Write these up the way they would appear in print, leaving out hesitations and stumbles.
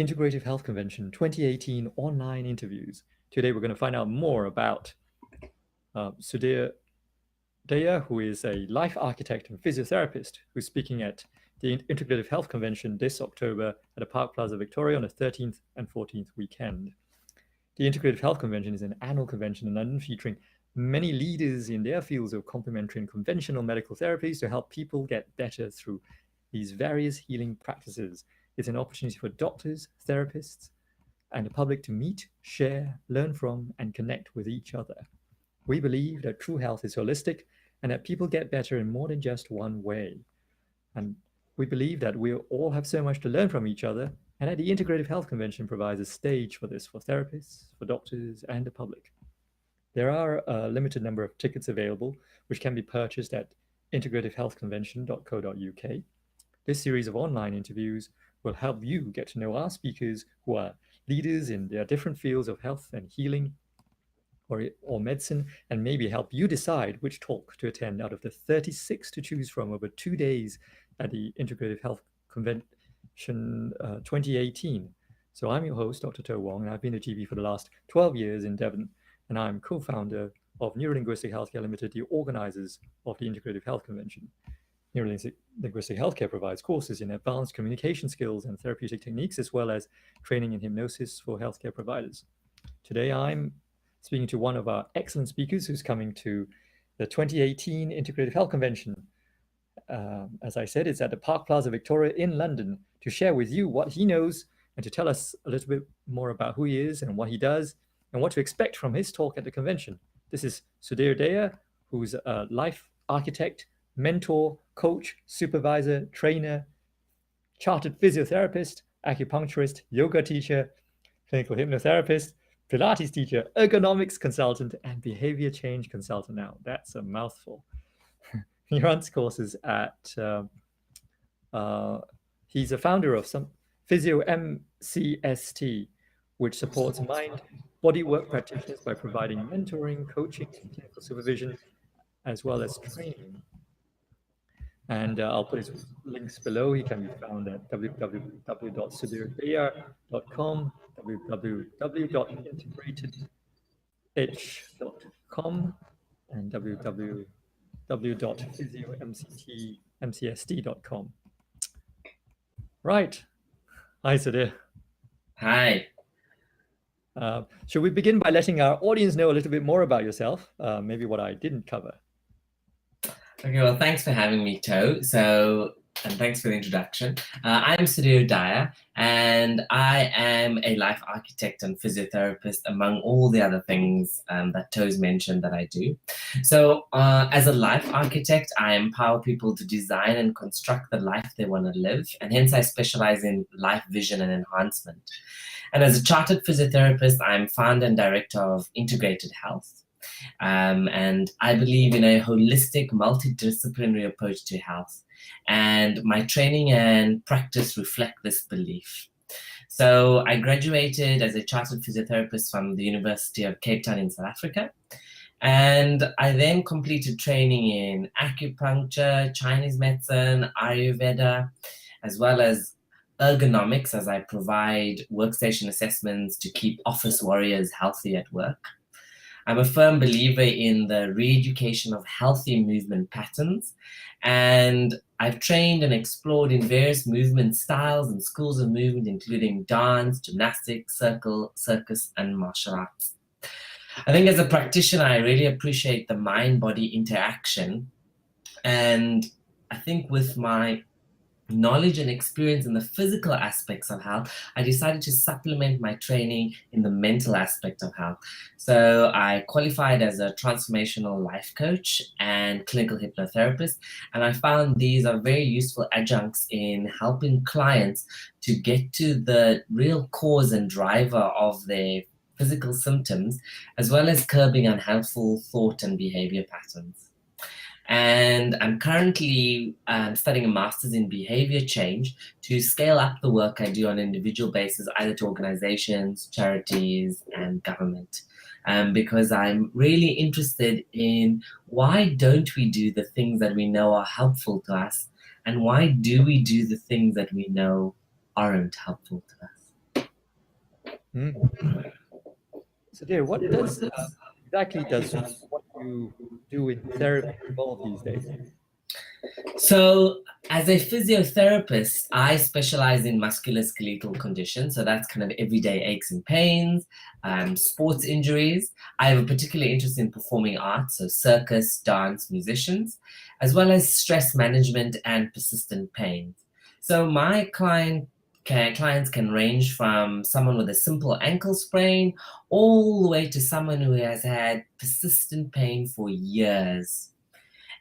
Integrative Health Convention 2018 online interviews. Today we're going to find out more about Sudhir Daya, who is a life architect and physiotherapist, who's speaking at the Integrative Health Convention this October at the Park Plaza Victoria on the 13th and 14th weekend. The Integrative Health Convention is an annual convention in London featuring many leaders in their fields of complementary and conventional medical therapies to help people get better through these various healing practices. It's an opportunity for doctors, therapists, and the public to meet, share, learn from, and connect with each other. We believe that true health is holistic and that people get better in more than just one way. And we believe that we all have so much to learn from each other, and that the Integrative Health Convention provides a stage for this for therapists, for doctors, and the public. There are a limited number of tickets available, which can be purchased at integrativehealthconvention.co.uk. This series of online interviews will help you get to know our speakers who are leaders in their different fields of health and healing or medicine, and maybe help you decide which talk to attend out of the 36 to choose from over 2 days at the Integrative Health Convention 2018. So I'm your host, Dr. To Wong, and I've been a GP for the last 12 years in Devon, and I'm co-founder of Neurolinguistic Healthcare Limited, the organizers of the Integrative Health Convention. Neurolinguistic Healthcare provides courses in advanced communication skills and therapeutic techniques, as well as training in hypnosis for healthcare providers. Today, I'm speaking to one of our excellent speakers who's coming to the 2018 Integrative Health Convention. As I said, it's at the Park Plaza Victoria in London, to share with you what he knows and to tell us a little bit more about who he is and what he does and what to expect from his talk at the convention. This is Sudhir Daya, who's a life architect, mentor, coach, supervisor, trainer, chartered physiotherapist, acupuncturist, yoga teacher, clinical hypnotherapist, Pilates teacher, ergonomics consultant, and behavior change consultant. Now, that's a mouthful. He runs courses at, he's a founder of some Physio MCST, which supports mind body work practitioners by providing mentoring, coaching, and clinical supervision, as well as training. And I'll put his links below. He can be found at www.sudhirdaya.com, www.integratedh.com, and www.physiomcsd.com. Right. Hi, Sudhir. Hi. Should we begin by letting our audience know a little bit more about yourself? Maybe what I didn't cover. Okay, well, thanks for having me, To. And thanks for the introduction. I'm Sudhir Daya, and I am a life architect and physiotherapist, among all the other things that To's mentioned that I do. So as a life architect, I empower people to design and construct the life they want to live, and hence I specialize in life vision and enhancement. And as a chartered physiotherapist, I'm founder and director of Integrated Health. And I believe in a holistic, multidisciplinary approach to health. And my training and practice reflect this belief. So I graduated as a chartered physiotherapist from the University of Cape Town in South Africa. And I then completed training in acupuncture, Chinese medicine, Ayurveda, as well as ergonomics, as I provide workstation assessments to keep office warriors healthy at work. I'm a firm believer in the re-education of healthy movement patterns, and I've trained and explored in various movement styles and schools of movement, including dance, gymnastics, circus, and martial arts. I think as a practitioner, I really appreciate the mind-body interaction, and I think with my knowledge and experience in the physical aspects of health, I decided to supplement my training in the mental aspect of health. So I qualified as a transformational life coach and clinical hypnotherapist, and I found these are very useful adjuncts in helping clients to get to the real cause and driver of their physical symptoms, as well as curbing unhelpful thought and behavior patterns. And I'm currently studying a master's in behavior change to scale up the work I do on an individual basis, either to organizations, charities, and government. Because I'm really interested in why don't we do the things that we know are helpful to us, and why do we do the things that we know aren't helpful to us? Mm. So, dear, what does exactly does what you do in therapy involve these days? So, as a physiotherapist, I specialize in musculoskeletal conditions. So, that's kind of everyday aches and pains, sports injuries. I have a particular interest in performing arts, so circus, dance, musicians, as well as stress management and persistent pain. So, my clients can range from someone with a simple ankle sprain all the way to someone who has had persistent pain for years.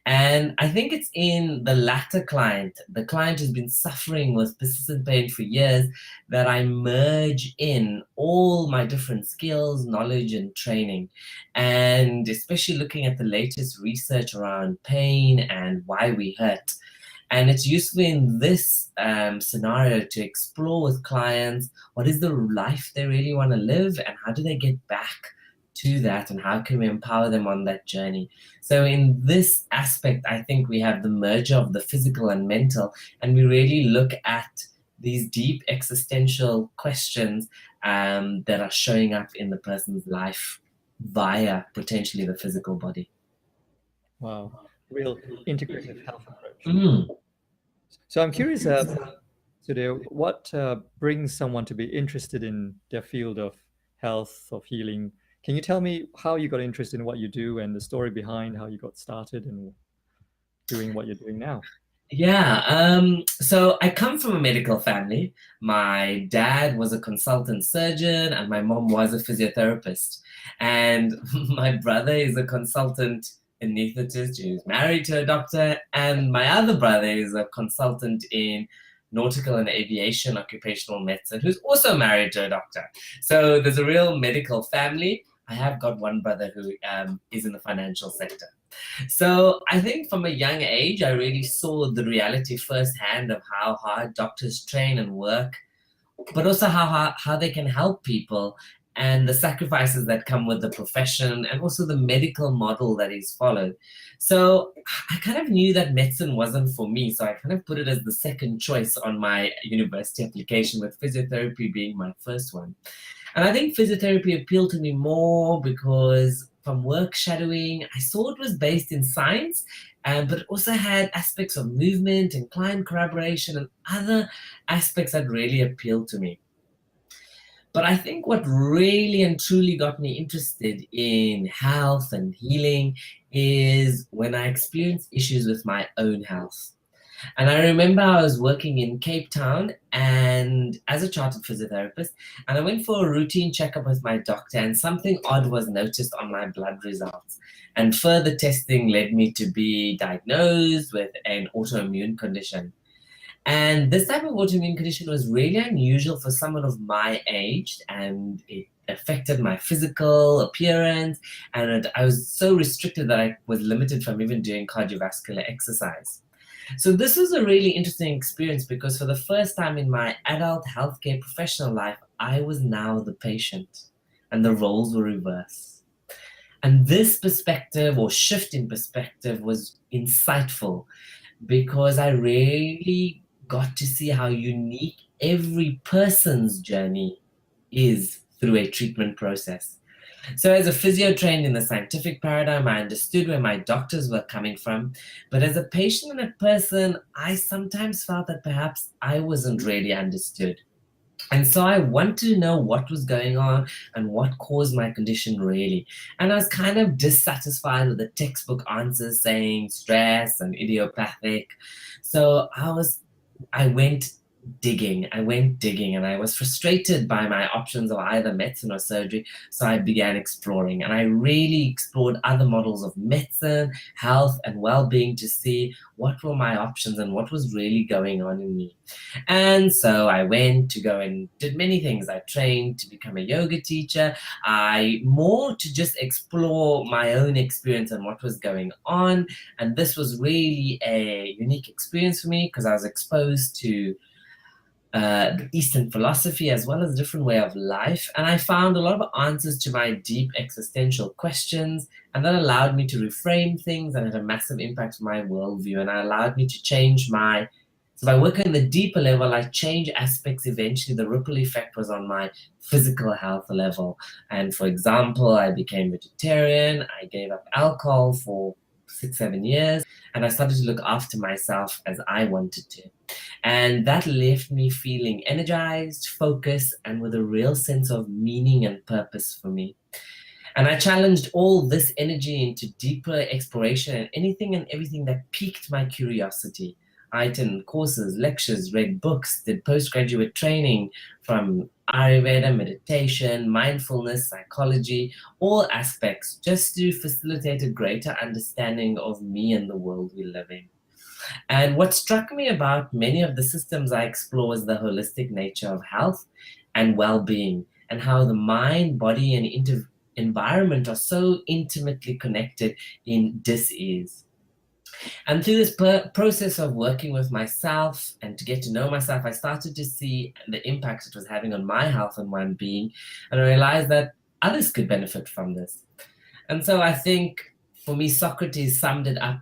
And I think it's in the latter client, the client who's been suffering with persistent pain for years, that I merge in all my different skills, knowledge, and training. And especially looking at the latest research around pain and why we hurt. And it's useful in this scenario to explore with clients what is the life they really want to live and how do they get back to that and how can we empower them on that journey. So, in this aspect, I think we have the merger of the physical and mental, and we really look at these deep existential questions that are showing up in the person's life via potentially the physical body. Wow, real integrative health approach. Mm. So, I'm curious, Sudhir, what brings someone to be interested in their field of health, of healing? Can you tell me how you got interested in what you do and the story behind how you got started and doing what you're doing now? Yeah, so I come from a medical family. My dad was a consultant surgeon, and my mom was a physiotherapist. And my brother is a consultant anesthetist who's married to a doctor, and my other brother is a consultant in nautical and aviation occupational medicine who's also married to a doctor. So there's a real medical family. I have got one brother who is in the financial sector. So I think from a young age, I really saw the reality firsthand of how hard doctors train and work, but also how they can help people and the sacrifices that come with the profession and also the medical model that is followed. So I kind of knew that medicine wasn't for me. So I kind of put it as the second choice on my university application, with physiotherapy being my first one. And I think physiotherapy appealed to me more because from work shadowing, I saw it was based in science, but it also had aspects of movement and client collaboration and other aspects that really appealed to me. But I think what really and truly got me interested in health and healing is when I experienced issues with my own health. And I remember I was working in Cape Town and as a chartered physiotherapist, and I went for a routine checkup with my doctor, and something odd was noticed on my blood results. And further testing led me to be diagnosed with an autoimmune condition. And this type of autoimmune condition was really unusual for someone of my age, and it affected my physical appearance. And I was so restricted that I was limited from even doing cardiovascular exercise. So this was a really interesting experience because for the first time in my adult healthcare professional life, I was now the patient and the roles were reversed. And this perspective or shift in perspective was insightful because I really got to see how unique every person's journey is through a treatment process. So, as a physio trained in the scientific paradigm, I understood where my doctors were coming from. But as a patient and a person, I sometimes felt that perhaps I wasn't really understood. And so I wanted to know what was going on and what caused my condition really. And I was kind of dissatisfied with the textbook answers saying stress and idiopathic. So I went digging. I went digging and I was frustrated by my options of either medicine or surgery. So I began exploring and I really explored other models of medicine, health, and well being to see what were my options and what was really going on in me. And so I went to go and did many things. I trained to become a yoga teacher. I more to just explore my own experience and what was going on. And this was really a unique experience for me because I was exposed to the Eastern philosophy as well as a different way of life. And I found a lot of answers to my deep existential questions. And that allowed me to reframe things and had a massive impact on my worldview. And it allowed me to change my So by working on the deeper level, I change aspects. Eventually, the ripple effect was on my physical health level. And for example, I became vegetarian. I gave up alcohol for 6, 7 years, and I started to look after myself as I wanted to. And that left me feeling energized, focused, and with a real sense of meaning and purpose for me. And I challenged all this energy into deeper exploration and anything and everything that piqued my curiosity. I attended courses, lectures, read books, did postgraduate training from Ayurveda, meditation, mindfulness, psychology, all aspects, just to facilitate a greater understanding of me and the world we live in. And what struck me about many of the systems I explore was the holistic nature of health and well being, and how the mind, body, and environment are so intimately connected in dis-ease. And through this process of working with myself and to get to know myself, I started to see the impact it was having on my health and well being, and I realized that others could benefit from this. And so I think for me, Socrates summed it up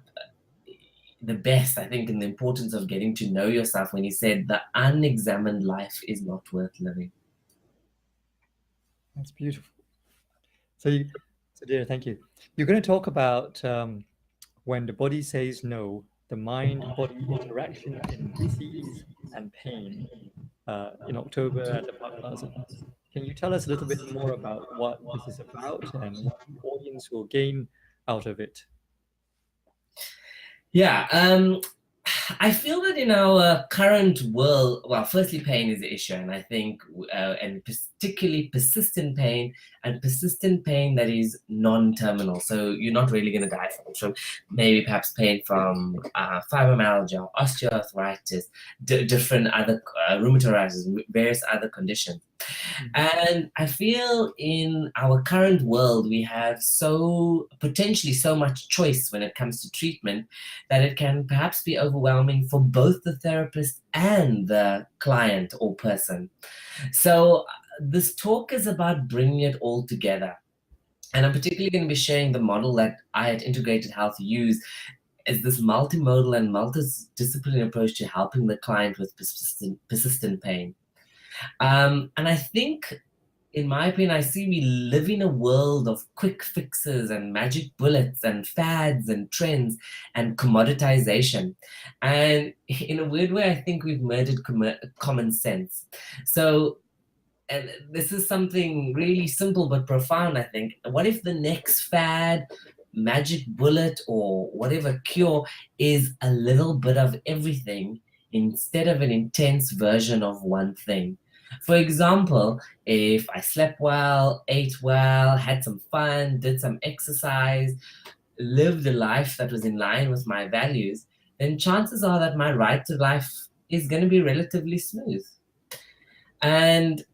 the best, I think, in the importance of getting to know yourself when he said, "The unexamined life is not worth living." That's beautiful. So, dear, thank you. You're going to talk about when the body says no, the mind-body interaction in disease and pain in October at the Park Plaza. Can you tell us a little bit more about what this is about and what the audience will gain out of it? Yeah, I feel that in our current world, well, firstly, pain is the issue, and I think, and particularly persistent pain, and persistent pain that is non-terminal. So you're not really going to die from maybe perhaps pain from fibromyalgia, osteoarthritis, different other rheumatoid arthritis, various other conditions. And I feel in our current world, we have potentially so much choice when it comes to treatment that it can perhaps be overwhelming for both the therapist and the client or person. So this talk is about bringing it all together. And I'm particularly going to be sharing the model that I at Integrated Health use as this multimodal and multidisciplinary approach to helping the client with persistent pain. And I think, in my opinion, I see we live in a world of quick fixes and magic bullets and fads and trends and commoditization. And in a weird way, I think we've murdered common sense. So, and this is something really simple but profound, I think. What if the next fad, magic bullet, or whatever cure is a little bit of everything instead of an intense version of one thing? For example, if I slept well, ate well, had some fun, did some exercise, lived a life that was in line with my values, then chances are that my ride to life is going to be relatively smooth. And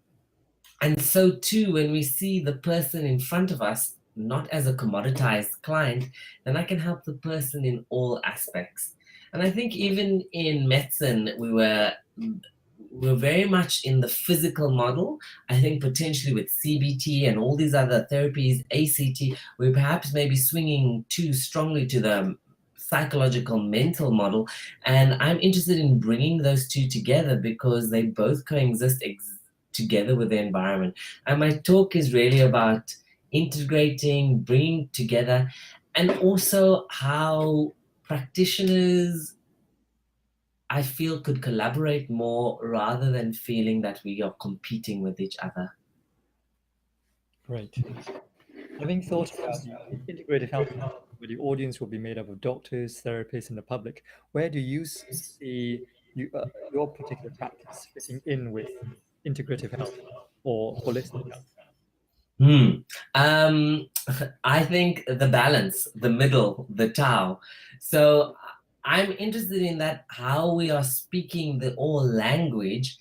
so too, when we see the person in front of us not as a commoditized client, then I can help the person in all aspects. And I think even in medicine, we're very much in the physical model. I think potentially with CBT and all these other therapies, ACT, we perhaps may be swinging too strongly to the psychological mental model. And I'm interested in bringing those two together because they both coexist together with the environment. And my talk is really about integrating, bringing together, and also how practitioners, I feel, could collaborate more rather than feeling that we are competing with each other. Great. Having thought about the integrative health, where the audience will be made up of doctors, therapists, and the public, where do you see your particular practice fitting in with integrative health or holistic health? I think the balance, the middle, the Tao. So I'm interested in that, how we are speaking the all language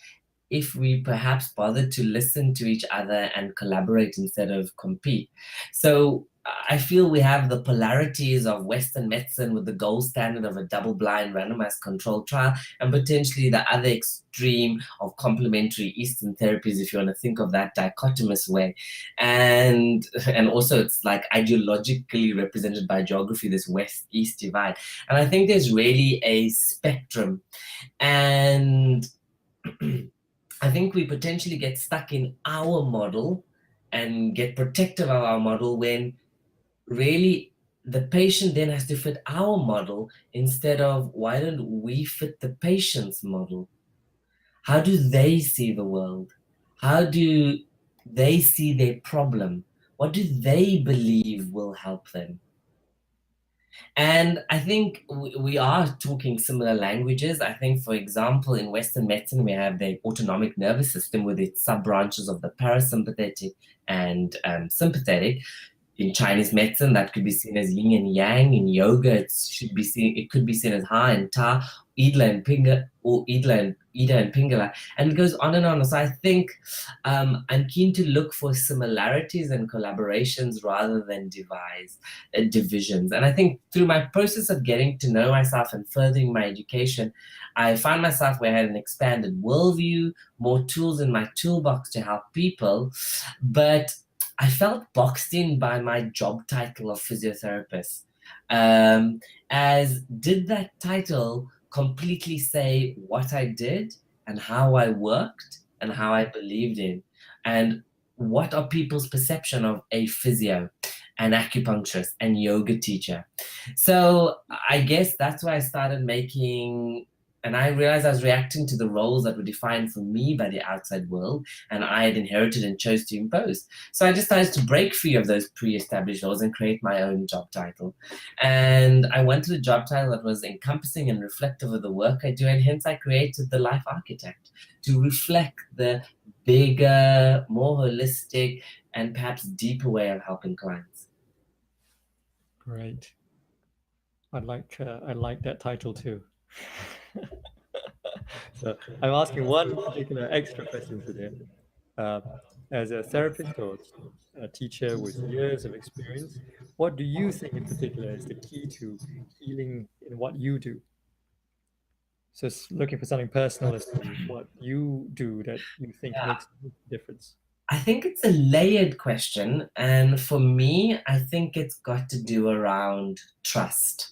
if we perhaps bother to listen to each other and collaborate instead of compete. So I feel we have the polarities of Western medicine with the gold standard of a double-blind randomized controlled trial, and potentially the other extreme of complementary Eastern therapies, if you want to think of that dichotomous way. And also it's like ideologically represented by geography, this West-East divide. And I think there's really a spectrum. And I think we potentially get stuck in our model and get protective of our model when really the patient then has to fit our model instead of why don't we fit the patient's model? How do they see the world? How do they see their problem? What do they believe will help them? And I think we are talking similar languages. I think, for example, in Western medicine, we have the autonomic nervous system with its sub-branches of the parasympathetic and sympathetic. In Chinese medicine, that could be seen as yin and yang. In yoga, it could be seen as ha and ta, Idla and Pingala, or Ida and Pingala, and it goes on and on. So I think I'm keen to look for similarities and collaborations rather than divisions. And I think through my process of getting to know myself and furthering my education, I found myself where I had an expanded worldview, more tools in my toolbox to help people, but I felt boxed in by my job title of physiotherapist. As did that title completely say what I did and how I worked and how I believed in, and what are people's perception of a physio, an acupuncturist, and yoga teacher. So I guess that's why I started making, and I realized I was reacting to the roles that were defined for me by the outside world, and I had inherited and chose to impose. So I decided to break free of those pre-established roles and create my own job title. And I wanted a job title that was encompassing and reflective of the work I do, and hence I created the Life Architect to reflect the bigger, more holistic, and perhaps deeper way of helping clients. Great. I like that title too. So I'm asking one particular extra question today. As a therapist or a teacher with years of experience, what do you think in particular is the key to healing in what you do? So it's looking for something personal as to what you do that you think makes a difference. I think it's a layered question. And for me, I think it's got to do around trust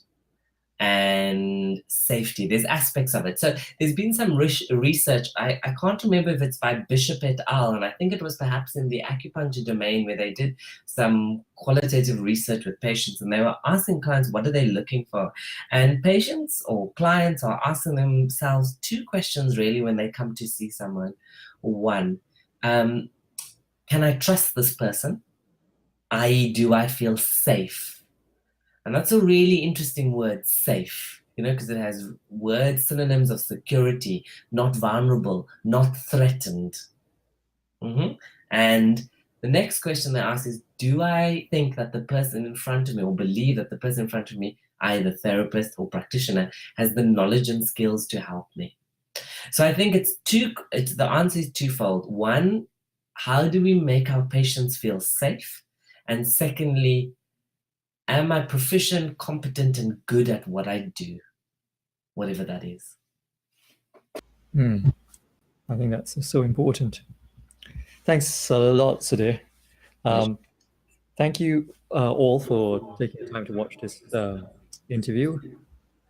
and safety. There's aspects of it. So there's been some research. I can't remember if it's by Bishop et al. And I think it was perhaps in the acupuncture domain where they did some qualitative research with patients, and they were asking clients, what are they looking for? And patients or clients are asking themselves two questions really when they come to see someone. One, can I trust this person? I.e., do I feel safe? And that's a really interesting word, safe, because it has word synonyms of security, not vulnerable, not threatened. And the next question they ask is, do I think that the person in front of me, or believe that the person in front of me, either therapist or practitioner, has the knowledge and skills to help me? So I think the answer is twofold. One, how do we make our patients feel safe? And secondly, am I proficient, competent, and good at what I do, whatever that is? I think that's so important. Thanks a lot, Sudhir. Thank you all for taking the time to watch this interview.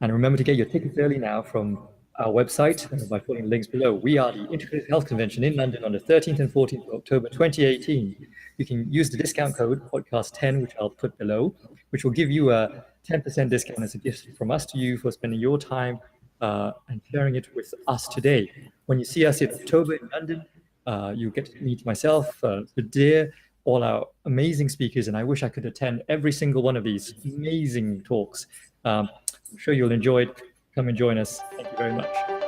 And remember to get your tickets early now from our website by following the links below. We are the Integrative Health Convention in London on the 13th and 14th of October 2018. You can use the discount code podcast10, which I'll put below, which will give you a 10% discount as a gift from us to you for spending your time and sharing it with us today. When you see us in October in London, you get to meet myself, Sudhir, all our amazing speakers, and I wish I could attend every single one of these amazing talks. I'm sure you'll enjoy it. Come and join us. Thank you very much.